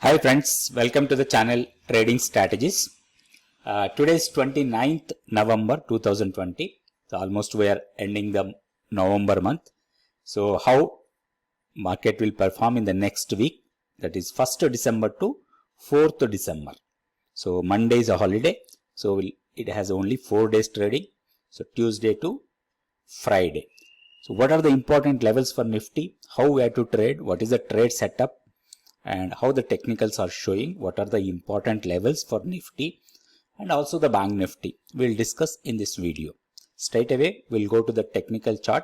Hi friends, welcome to the channel Trading Strategies. Today is 29th November 2020. So almost we are ending the November month. So how market will perform in the next week, that is 1st December to 4th December. So Monday is a holiday. So it has only 4 days trading. So Tuesday to Friday. So what are the important levels for Nifty? How we have to trade? What is the trade setup? And how the technicals are showing, what are the important levels for Nifty and also the Bank Nifty. We'll discuss in this video. Straight away, we'll go to the technical chart,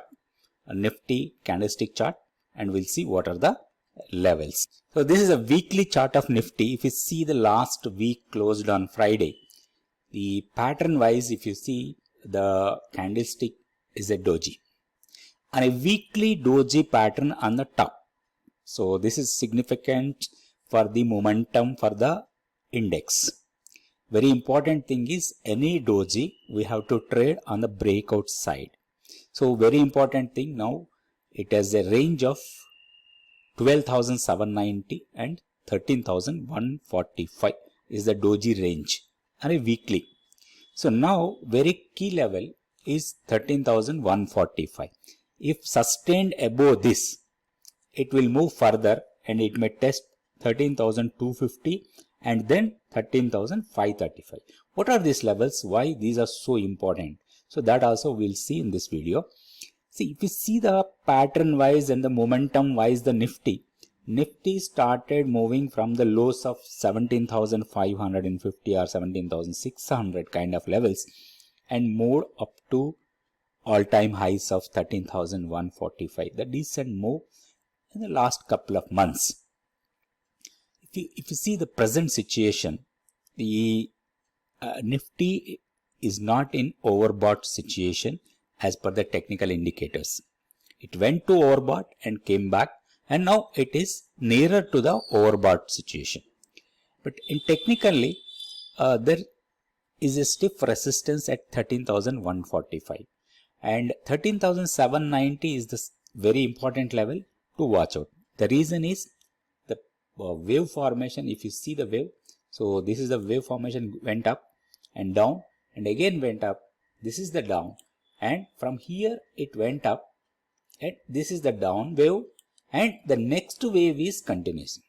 a Nifty candlestick chart, and we'll see what are the levels. So this is a weekly chart of Nifty. If you see the last week closed on Friday, the pattern wise, if you see the candlestick is a doji and a weekly doji pattern on the top. So this is significant for the momentum for the index. Very important thing is any doji we have to trade on the breakout side. So very important thing, now it has a range of 12,790 and 13,145 is the doji range and a weekly. So now very key level is 13,145. If sustained above this, it will move further and it may test 13,250 and then 13,535. What are these levels? Why these are so important? So that also we'll see in this video. See, if you see the pattern wise and the momentum wise, the Nifty started moving from the lows of 17,550 or 17,600 kind of levels and moved up to all-time highs of 13,145. The decent move in the last couple of months. If you see the present situation, the Nifty is not in overbought situation as per the technical indicators. It went to overbought and came back, and now it is nearer to the overbought situation. But in technically, there is a stiff resistance at 13,145 and 13,790 is the very important level to watch out. The reason is the wave formation. If you see the wave, so this is the wave formation, went up and down and again went up. This is the down, and from here it went up, and this is the down wave, and the next wave is continuation.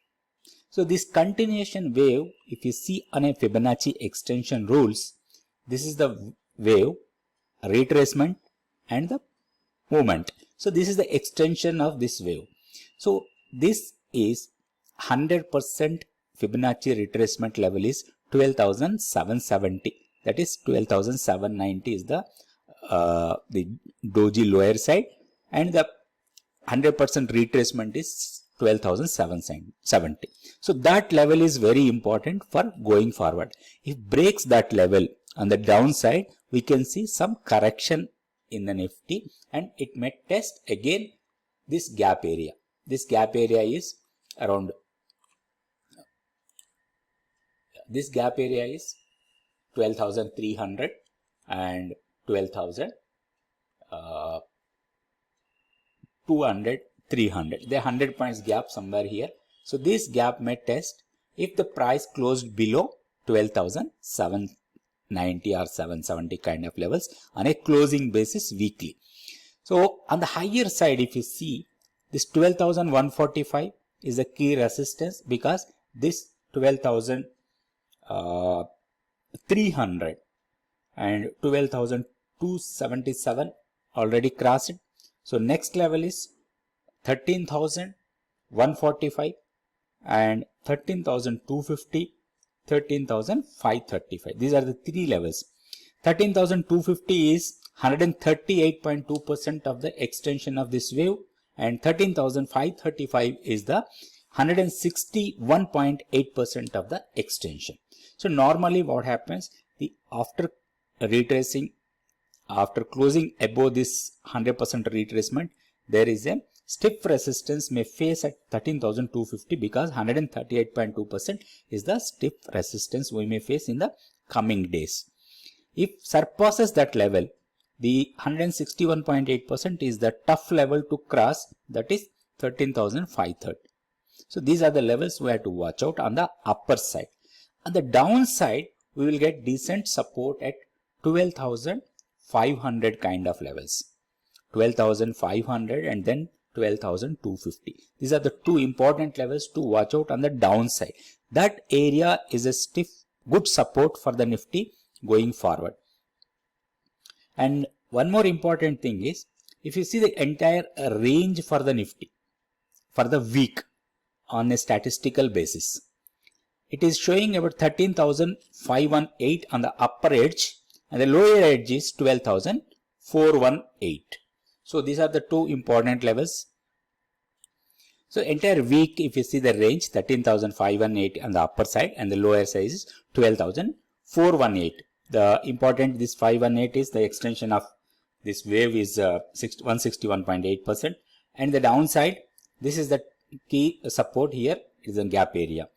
So this continuation wave, if you see on a Fibonacci extension rules, this is the wave, retracement and the movement. So this is the extension of this wave. So this is 100% Fibonacci retracement level is 12,770. That is 12,790 is the doji lower side, and the 100% retracement is 12,770. So that level is very important for going forward. If breaks that level on the downside, we can see some correction in the Nifty and it may test again this gap area. This gap area is around, this gap area is 12,300 and 12,200, 300. There are 100 points gap somewhere here. So this gap may test if the price closed below 12,790 or 770 kind of levels on a closing basis weekly. So on the higher side, if you see, this 12,145 is a key resistance because this 12,300 and 12,277 already crossed. So next level is 13,145 and 13,250, 13,535. These are the three levels. 13,250 is 138.2% of the extension of this wave, and 13,535 is the 161.8% of the extension. So normally what happens, after retracing, after closing above this 100% retracement, there is a stiff resistance may face at 13,250 because 138.2% is the stiff resistance we may face in the coming days. If surpasses that level, the 161.8% is the tough level to cross, that is 13,530. So these are the levels we have to watch out on the upper side. On the downside, we will get decent support at 12,500 kind of levels. 12,500 and then 12,250. These are the two important levels to watch out on the downside. That area is a stiff, good support for the Nifty going forward. And one more important thing is, if you see the entire range for the Nifty for the week on a statistical basis, it is showing about 13,518 on the upper edge and the lower edge is 12,418. So these are the two important levels. So entire week, if you see the range, 13,518 on the upper side and the lower side is 12,418. The important, this 518 is the extension of this wave is 161.8%, and the downside, this is the key support here, is a gap area.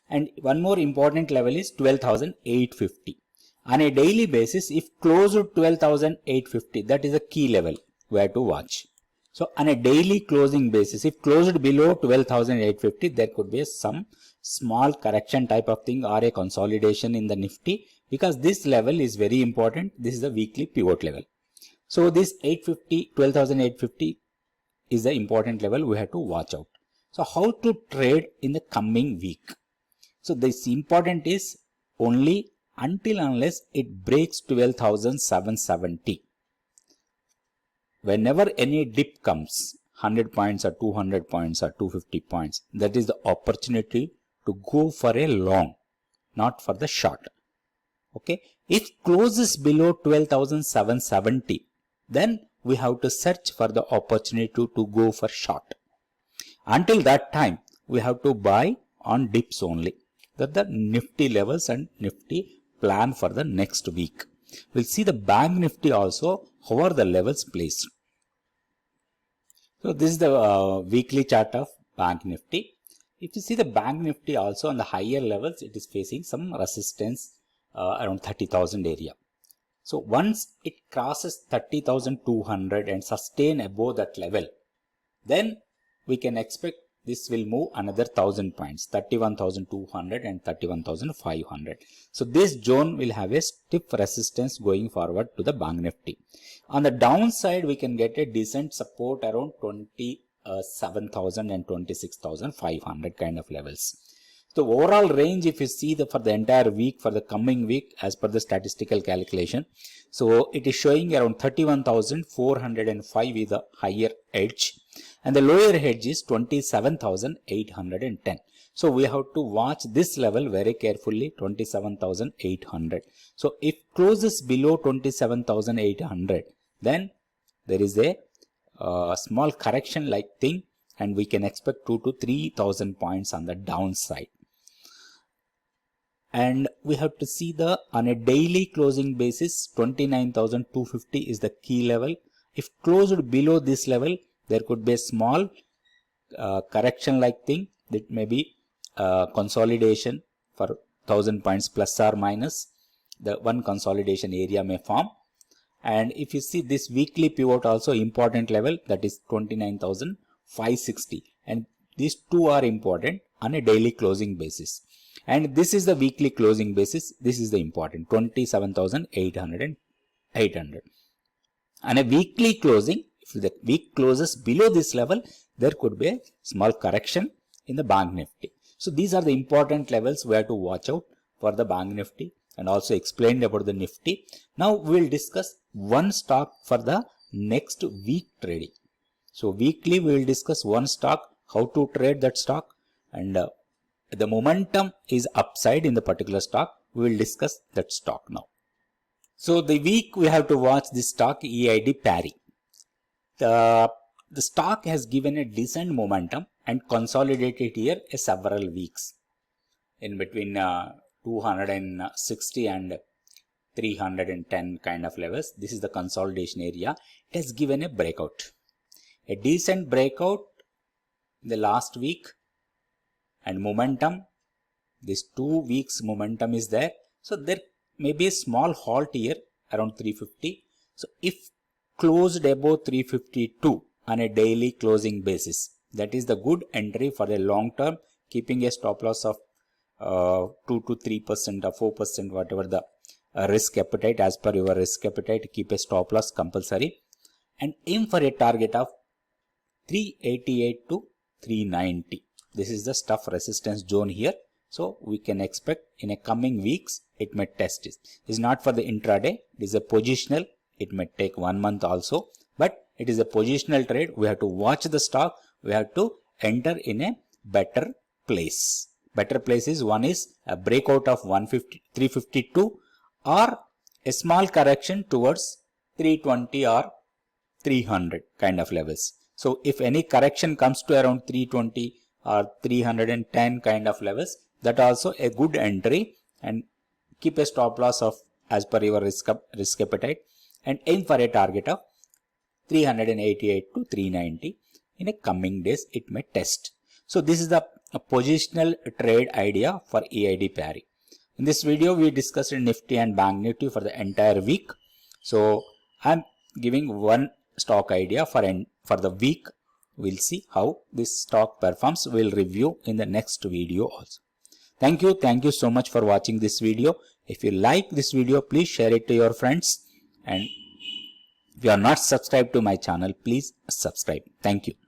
And one more important level is 12,850. On a daily basis, if close to 12,850, that is a key level we have to watch. So on a daily closing basis, if closed below 12,850, there could be some small correction type of thing or a consolidation in the Nifty, because this level is very important. This is the weekly pivot level. So this 850, 12,850 is the important level we have to watch out. So how to trade in the coming week? So this important is only until unless it breaks 12,770. Whenever any dip comes, 100 points or 200 points or 250 points, that is the opportunity to go for a long, not for the short. Okay. If closes below 12,770, then we have to search for the opportunity to go for short. Until that time, we have to buy on dips only. That the Nifty levels and Nifty plan for the next week. We'll see the Bank Nifty also, how are the levels placed. So this is the weekly chart of Bank Nifty. If you see the Bank Nifty also on the higher levels, it is facing some resistance around 30,000 area. So once it crosses 30,200 and sustain above that level, then we can expect this will move another 1,000 points, 31,200 and 31,500. So this zone will have a stiff resistance going forward to the Bank Nifty. On the downside, we can get a decent support around 27,000 and 26,500 kind of levels. The overall range, if you see for the entire week, for the coming week, as per the statistical calculation, so it is showing around 31,405 is the higher edge, and the lower edge is 27,810. So we have to watch this level very carefully, 27,800. So if closes below 27,800, then there is a small correction like thing, and we can expect 2,000 to 3,000 points on the downside. And we have to see on a daily closing basis, 29,250 is the key level. If closed below this level, there could be a small correction like thing. That may be consolidation for 1,000 points plus or minus. The one consolidation area may form. And if you see this weekly pivot also important level, that is 29,560. And these two are important on a daily closing basis. And this is the weekly closing basis. This is the important 27,800 and 800. On a weekly closing, if the week closes below this level, there could be a small correction in the Bank Nifty. So these are the important levels we have to watch out for the Bank Nifty, and also explained about the Nifty. Now we will discuss one stock for the next week trading. So weekly we will discuss one stock, how to trade that stock, and the momentum is upside in the particular stock. We will discuss that stock now. So the week we have to watch this stock, EID Parry. The stock has given a decent momentum and consolidated here several weeks in between 260 and 310 kind of levels. This is the consolidation area. It has given a breakout, a decent breakout in the last week, and momentum, this 2 weeks momentum is there. So there may be a small halt here around 350. So if closed above 352 on a daily closing basis, That is the good entry for a long term, keeping a stop loss of 2 to 3% or 4%, whatever the risk appetite. As per your risk appetite, keep a stop loss compulsory and aim for a target of 388 to 390. This is the tough resistance zone here. So we can expect in a coming weeks it may test this. It is not for the intraday. It is a positional. It may take 1 month also, but it is a positional trade. We have to watch the stock. We have to enter in a better place. Better place is, one is a breakout of 352 or a small correction towards 320 or 300 kind of levels. So if any correction comes to around 320 or 310 kind of levels, that also a good entry, and keep a stop loss of as per your risk appetite and aim for a target of 388 to 390. In a coming days it may test. So this is the positional trade idea for EID pari. In this video we discussed Nifty and Bank Nifty for the entire week. So I am giving one stock idea for the week. We'll see how this stock performs. We'll review in the next video also. Thank you so much for watching this video. If you like this video, please share it to your friends, and if you are not subscribed to my channel, please subscribe. Thank you.